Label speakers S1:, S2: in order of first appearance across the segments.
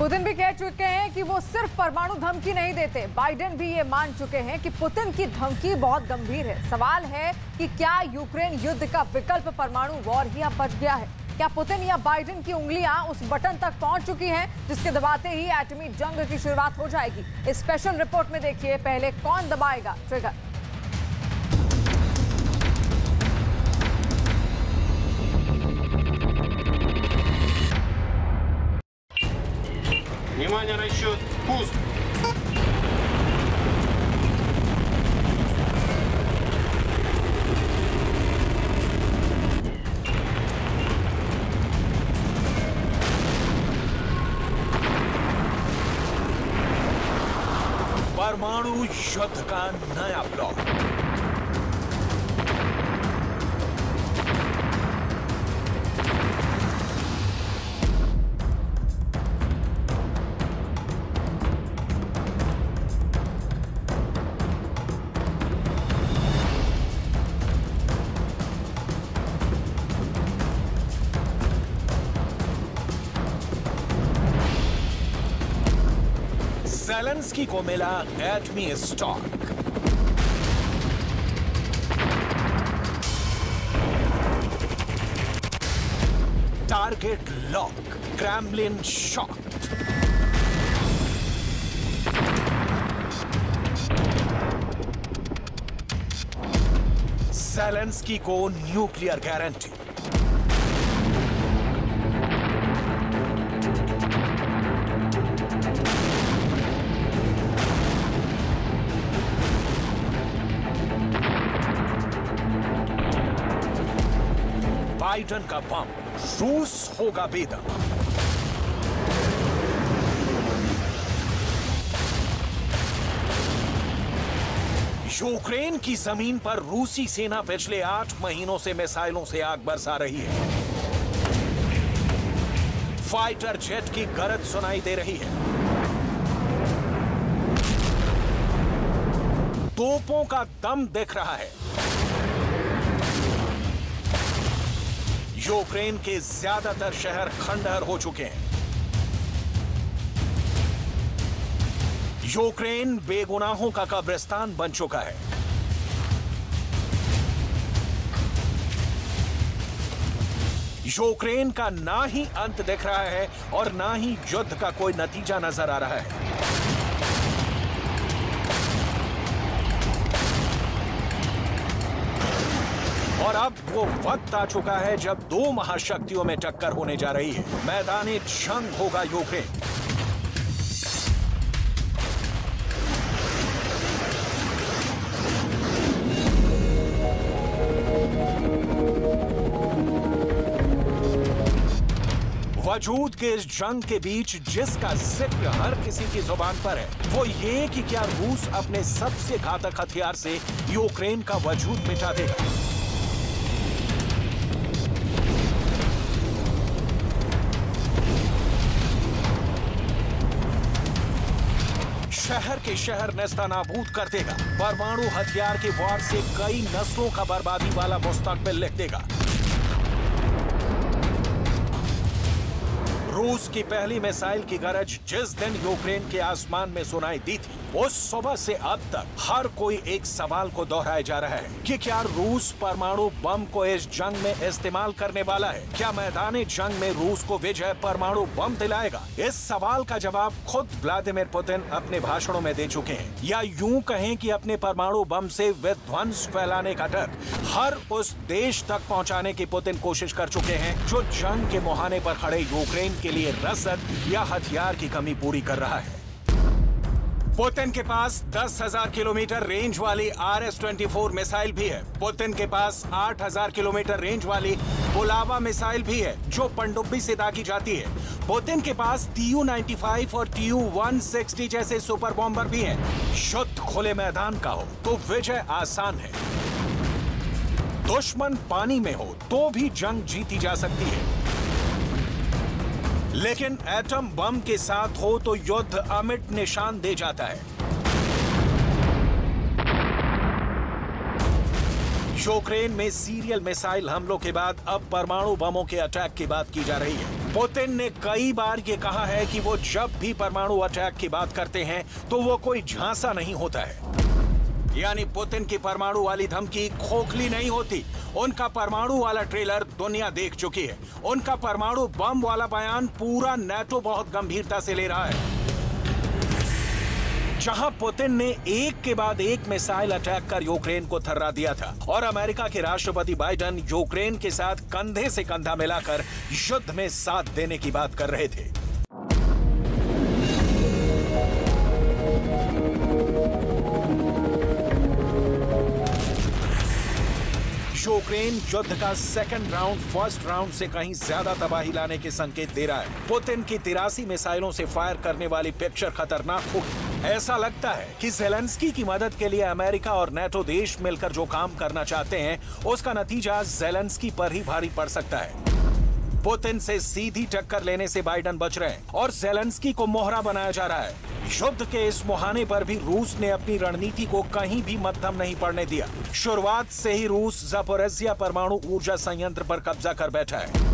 S1: Putin भी कह चुके हैं कि वो सिर्फ परमाणु धमकी नहीं देते। बाइडेन भी ये मान चुके हैं कि पुतिन की धमकी बहुत गंभीर है। सवाल है कि क्या यूक्रेन युद्ध का विकल्प परमाणु वॉर ही अब बच गया है? क्या पुतिन या बाइडेन की उंगलियां उस बटन तक पहुंच चुकी हैं जिसके दबाते ही एटमी जंग की शुरुआत हो जाएगी? इस स्पेशल रिपोर्ट में देखिए पहले कौन दबाएगा ट्रिगर।
S2: Внимание, расчет. Пуск.
S3: परमाणु युद्ध का नया ब्लॉक। ज़ेलेंस्की को मिला एटमी stock. Target lock, Kremlin shot. Zelensky को न्यूक्लियर गारंटी। बाइडेन का बम, रूस होगा बेदम। यूक्रेन की जमीन पर रूसी सेना पिछले 8 महीनों से मिसाइलों से आग बरसा रही है। फाइटर जेट की गरज सुनाई दे रही है। तोपों का दम दिख रहा है। यूक्रेन के ज्यादातर शहर खंडहर हो चुके हैं। यूक्रेन बेगुनाहों का कब्रिस्तान बन चुका है। यूक्रेन का ना ही अंत दिख रहा है और ना ही युद्ध का कोई नतीजा नजर आ रहा है। और अब वो वक्त आ चुका है जब दो महाशक्तियों में टक्कर होने जा रही है। मैदाने जंग होगा यूक्रेन। वजूद के इस जंग के बीच जिसका जिक्र हर किसी की जुबान पर है वो ये कि क्या रूस अपने सबसे घातक हथियार से यूक्रेन का वजूद मिटा देगा। शहर के शहर नेस्तनाबूद कर देगा। परमाणु हथियार के वार से कई नस्लों का बर्बादी वाला मुस्तकबिल लिख देगा। रूस की पहली मिसाइल की गरज जिस दिन यूक्रेन के आसमान में सुनाई दी थी उस सुबह से अब तक हर कोई एक सवाल को दोहराया जा रहा है कि क्या रूस परमाणु बम को इस जंग में इस्तेमाल करने वाला है? क्या मैदानी जंग में रूस को विजय परमाणु बम दिलाएगा? इस सवाल का जवाब खुद व्लादिमीर पुतिन अपने भाषणों में दे चुके हैं, या यूं कहें कि अपने परमाणु बम से विध्वंस फैलाने का डर हर उस देश तक पहुंचाने की पुतिन कोशिश कर चुके हैं जो जंग के मुहाने पर खड़े यूक्रेन के लिए रसद या हथियार की कमी पूरी कर रहा है। पुतिन के पास 10,000 किलोमीटर रेंज वाली RS-24 मिसाइल भी है। पुतिन के पास 8,000 किलोमीटर रेंज वाली बुलावा मिसाइल भी है जो पनडुब्बी से दागी जाती है। पुतिन के पास Tu-95 और Tu-160 जैसे सुपर बॉम्बर भी हैं। युद्ध खुले मैदान का हो तो विजय आसान है। दुश्मन पानी में हो तो भी जंग जीती जा सकती है, लेकिन एटम बम के साथ हो तो युद्ध अमिट निशान दे जाता है। यूक्रेन में सीरियल मिसाइल हमलों के बाद अब परमाणु बमों के अटैक की बात की जा रही है। पुतिन ने कई बार ये कहा है कि वो जब भी परमाणु अटैक की बात करते हैं तो वो कोई झांसा नहीं होता है। यानी पुतिन की परमाणु वाली धमकी खोखली नहीं होती। उनका परमाणु वाला ट्रेलर दुनिया देख चुकी है। उनका परमाणु बम वाला बयान पूरा नेटो बहुत गंभीरता से ले रहा है। जहां पुतिन ने एक के बाद एक मिसाइल अटैक कर यूक्रेन को थर्रा दिया था और अमेरिका के राष्ट्रपति बाइडेन यूक्रेन के साथ कंधे से कंधा मिलाकर युद्ध में साथ देने की बात कर रहे थे। यूक्रेन युद्ध का सेकंड राउंड फर्स्ट राउंड से कहीं ज्यादा तबाही लाने के संकेत दे रहा है। पुतिन की 83 मिसाइलों से फायर करने वाली पिक्चर खतरनाक होगी। ऐसा लगता है कि ज़ेलेंस्की की मदद के लिए अमेरिका और नेटो देश मिलकर जो काम करना चाहते हैं उसका नतीजा ज़ेलेंस्की पर ही भारी पड़ सकता है। पुतिन से सीधी टक्कर लेने से बाइडेन बच रहे हैं और ज़ेलेंस्की को मोहरा बनाया जा रहा है। युद्ध के इस मुहाने पर भी रूस ने अपनी रणनीति को कहीं भी मद्धम नहीं पड़ने दिया। शुरुआत से ही रूस ज़पोरिज़िया परमाणु ऊर्जा संयंत्र पर कब्जा कर बैठा है।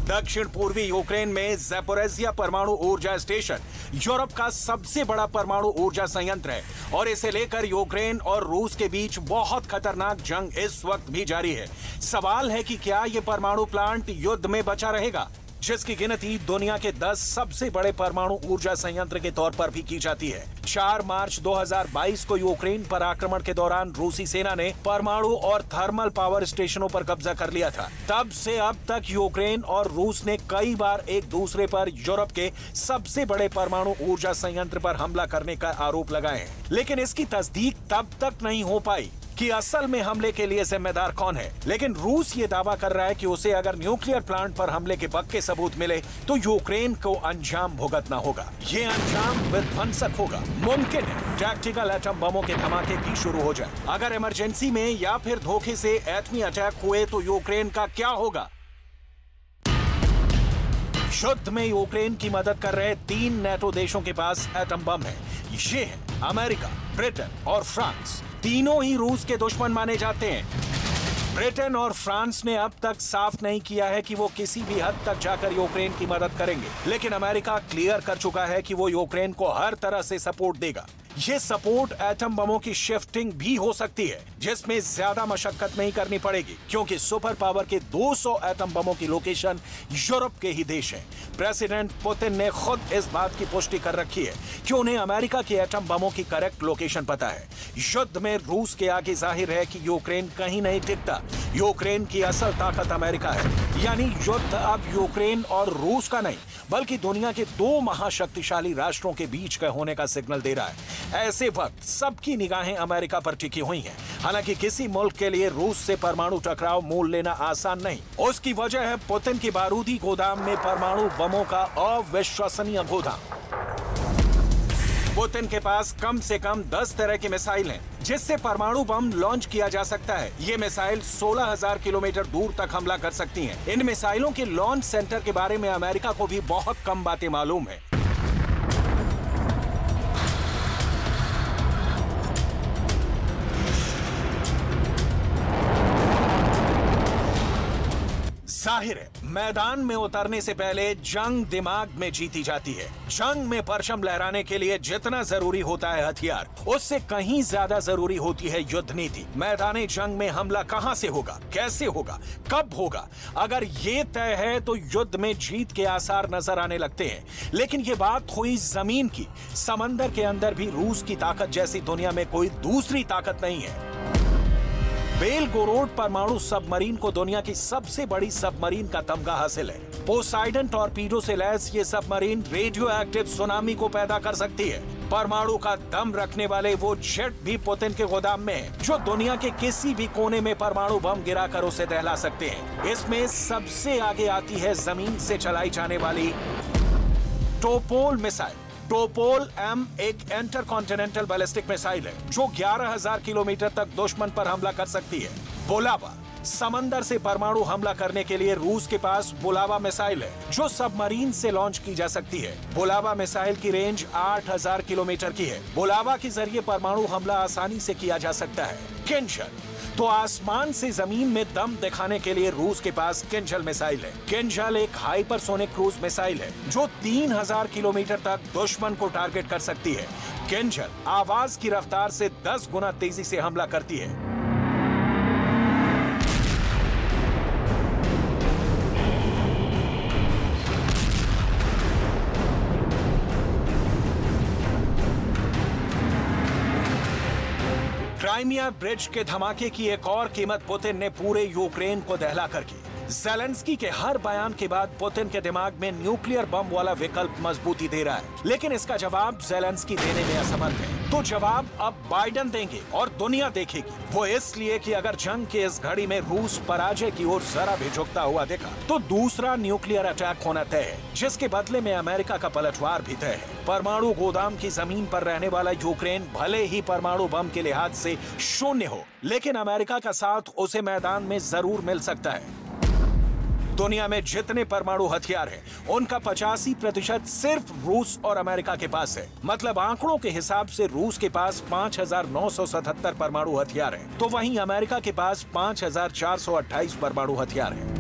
S3: दक्षिण पूर्वी यूक्रेन में ज़पोरिज़िया परमाणु ऊर्जा स्टेशन यूरोप का सबसे बड़ा परमाणु ऊर्जा संयंत्र है और इसे लेकर यूक्रेन और रूस के बीच बहुत खतरनाक जंग इस वक्त भी जारी है। सवाल है कि क्या ये परमाणु प्लांट युद्ध में बचा रहेगा, जिसकी गिनती दुनिया के 10 सबसे बड़े परमाणु ऊर्जा संयंत्र के तौर पर भी की जाती है। 4 मार्च 2022 को यूक्रेन पर आक्रमण के दौरान रूसी सेना ने परमाणु और थर्मल पावर स्टेशनों पर कब्जा कर लिया था। तब से अब तक यूक्रेन और रूस ने कई बार एक दूसरे पर यूरोप के सबसे बड़े परमाणु ऊर्जा संयंत्र पर हमला करने का आरोप लगाए हैं, लेकिन इसकी तस्दीक तब तक नहीं हो पाई कि असल में हमले के लिए जिम्मेदार कौन है। लेकिन रूस ये दावा कर रहा है कि उसे अगर न्यूक्लियर प्लांट पर हमले के पक्के सबूत मिले तो यूक्रेन को अंजाम भुगतना होगा। ये अंजाम विध्वंसक होगा। मुमकिन है टैक्टिकल एटम बमों के धमाके भी शुरू हो जाए। अगर इमरजेंसी में या फिर धोखे से एटमी अटैक हुए तो यूक्रेन का क्या होगा। युद्ध में यूक्रेन की मदद कर रहे 3 नेटो देशों के पास एटम बम है। ये है अमेरिका, ब्रिटेन और फ्रांस। तीनों ही रूस के दुश्मन माने जाते हैं। ब्रिटेन और फ्रांस ने अब तक साफ नहीं किया है कि वो किसी भी हद तक जाकर यूक्रेन की मदद करेंगे, लेकिन अमेरिका क्लियर कर चुका है कि वो यूक्रेन को हर तरह से सपोर्ट देगा। ये सपोर्ट एटम बमों की शिफ्टिंग भी हो सकती है, जिसमें ज्यादा मशक्कत नहीं करनी पड़ेगी, क्योंकि सुपर पावर के 200 एटम बमों की लोकेशन यूरोप के ही देश हैं। प्रेसिडेंट पुतिन ने खुद इस बात की पुष्टि कर रखी है कि उन्हें अमेरिका के एटम बमों की करेक्ट लोकेशन पता है। युद्ध में रूस के आगे जाहिर है कि यूक्रेन कहीं नहीं टिकता। यूक्रेन की असल ताकत अमेरिका है। यानी युद्ध अब यूक्रेन और रूस का नहीं, बल्कि दुनिया के 2 महाशक्तिशाली राष्ट्रों के बीच का होने का सिग्नल दे रहा है। ऐसे वक्त सबकी निगाहें अमेरिका पर टिकी हुई हैं। हालांकि किसी मुल्क के लिए रूस से परमाणु टकराव मोल लेना आसान नहीं। उसकी वजह है पुतिन की बारूदी गोदाम में परमाणु बमों का अविश्वसनीय गोदाम। पुतिन के पास कम से कम 10 तरह की मिसाइल हैं, जिससे परमाणु बम लॉन्च किया जा सकता है। ये मिसाइल 16,000 किलोमीटर दूर तक हमला कर सकती हैं। इन मिसाइलों के लॉन्च सेंटर के बारे में अमेरिका को भी बहुत कम बातें मालूम है। जाहिर है मैदान में उतरने से पहले जंग दिमाग में जीती जाती है। जंग में परचम लहराने के लिए जितना जरूरी होता है हथियार, उससे कहीं ज्यादा जरूरी होती है युद्ध नीति। मैदानी जंग में हमला कहां से होगा, कैसे होगा, कब होगा, अगर ये तय है तो युद्ध में जीत के आसार नजर आने लगते हैं। लेकिन ये बात हुई जमीन की। समंदर के अंदर भी रूस की ताकत जैसी दुनिया में कोई दूसरी ताकत नहीं है। बेलगोरोड परमाणु सबमरीन को दुनिया की सबसे बड़ी सबमरीन का तमगा हासिल है। पोसाइडन टॉर्पीडो से लैस ये सबमरीन रेडियो एक्टिव सुनामी को पैदा कर सकती है। परमाणु का दम रखने वाले वो जेट भी पुतिन के गोदाम में है, जो दुनिया के किसी भी कोने में परमाणु बम गिराकर उसे दहला सकते हैं। इसमें सबसे आगे आती है जमीन से चलाई जाने वाली टोपोल मिसाइल। टोपोल M एक इंटरकॉन्टिनेंटल बैलिस्टिक मिसाइल है, जो 11,000 किलोमीटर तक दुश्मन पर हमला कर सकती है। बुलावा समंदर से परमाणु हमला करने के लिए रूस के पास बुलावा मिसाइल है, जो सबमरीन से लॉन्च की जा सकती है। बुलावा मिसाइल की रेंज 8,000 किलोमीटर की है। बुलावा के जरिए परमाणु हमला आसानी से किया जा सकता है। किंजल तो आसमान से जमीन में दम दिखाने के लिए रूस के पास किंजल मिसाइल है। किंजल एक हाइपरसोनिक क्रूज मिसाइल है जो 3000 किलोमीटर तक दुश्मन को टारगेट कर सकती है। किंजल आवाज की रफ्तार से 10 गुना तेजी से हमला करती है। क्राइमिया ब्रिज के धमाके की एक और कीमत पुतिन ने पूरे यूक्रेन को दहला कर की। ज़ेलेंस्की के हर बयान के बाद पुतिन के दिमाग में न्यूक्लियर बम वाला विकल्प मजबूती दे रहा है, लेकिन इसका जवाब ज़ेलेंस्की देने में असमर्थ है। तो जवाब अब बाइडेन देंगे और दुनिया देखेगी। वो इसलिए कि अगर जंग के इस घड़ी में रूस पराजय की ओर जरा भी झुकता हुआ दिखा तो दूसरा न्यूक्लियर अटैक होना तय है, जिसके बदले में अमेरिका का पलटवार भी तय है। परमाणु गोदाम की जमीन पर रहने वाला यूक्रेन भले ही परमाणु बम के लिहाज से शून्य हो, लेकिन अमेरिका का साथ उसे मैदान में जरूर मिल सकता है। दुनिया में जितने परमाणु हथियार हैं, उनका 85% सिर्फ रूस और अमेरिका के पास है। मतलब आंकड़ों के हिसाब से रूस के पास 5977 परमाणु हथियार हैं, तो वहीं अमेरिका के पास 5428 परमाणु हथियार हैं।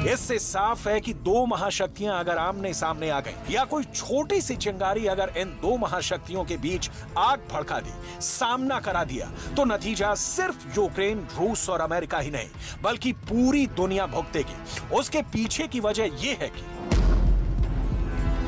S3: इससे साफ है कि दो महाशक्तियां अगर आमने सामने आ गईं, या कोई छोटी सी चिंगारी अगर इन दो महाशक्तियों के बीच आग भड़का दी, सामना करा दिया, तो नतीजा सिर्फ यूक्रेन, रूस और अमेरिका ही नहीं बल्कि पूरी दुनिया भुगतेगी। उसके पीछे की वजह यह है कि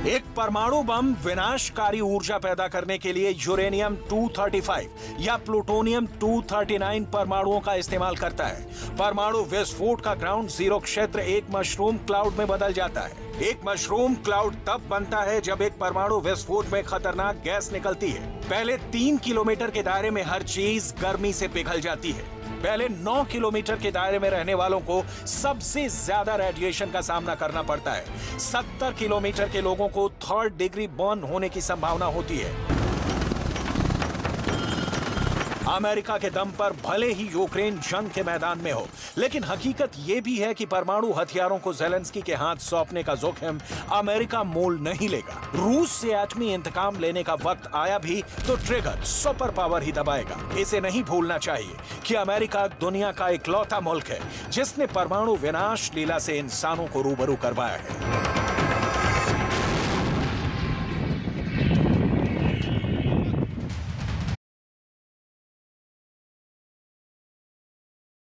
S3: एक परमाणु बम विनाशकारी ऊर्जा पैदा करने के लिए यूरेनियम 235 या प्लूटोनियम 239 परमाणुओं का इस्तेमाल करता है। परमाणु विस्फोट का ग्राउंड जीरो क्षेत्र एक मशरूम क्लाउड में बदल जाता है। एक मशरूम क्लाउड तब बनता है जब एक परमाणु विस्फोट में खतरनाक गैस निकलती है। पहले 3 किलोमीटर के दायरे में हर चीज गर्मी से पिघल जाती है। पहले 9 किलोमीटर के दायरे में रहने वालों को सबसे ज्यादा रेडिएशन का सामना करना पड़ता है। 70 किलोमीटर के लोगों को 3rd डिग्री बर्न होने की संभावना होती है। अमेरिका के दम पर भले ही यूक्रेन जंग के मैदान में हो, लेकिन हकीकत यह भी है कि परमाणु हथियारों को ज़ेलेंस्की के हाथ सौंपने का जोखिम अमेरिका मोल नहीं लेगा। रूस से एटमी इंतकाम लेने का वक्त आया भी तो ट्रिगर सुपर पावर ही दबाएगा। इसे नहीं भूलना चाहिए कि अमेरिका दुनिया का इकलौता मुल्क है जिसने परमाणु विनाश लीला से इंसानों को रूबरू करवाया है।